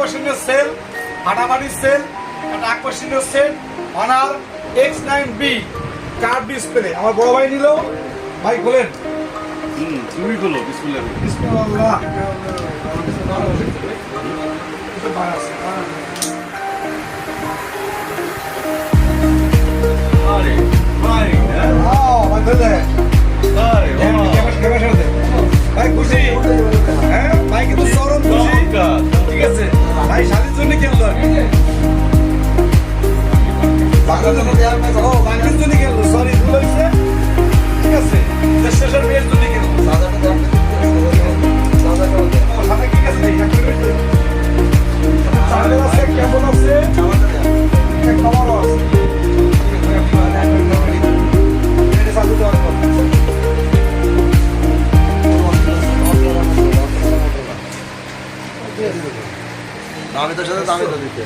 আকর্ষণীয় সেল, ফাটাফাটি সেল, একটা আকর্ষণীয় set, honour X9B curve display. আমার বড় ভাই নিল, ভাই খোলেন। তুমি বলো বিসমিল্লাহ। বিসমিল্লাহ। আরে ভাই ভাই ধরে আরে ভাই খুশি? হ্যাঁ ভাই কিন্তু চরম খুশি। ঠিক আছে ভাই, শাড়ির জন্য কিনলো আর কি। ও বাংলার জন্য কিনলো, সরি ভুল হয়েছে। ঠিক আছে, স্টেশন মেয়ের জন্য কিনলো। ও সাদা ঠিক আছে ভাই, একটা করে দিন। চালের আছে, কেমন আছে, খাবারও আছে। এটা চালু দেওয়ার পর দামে তো সাথে দামে তো দিতে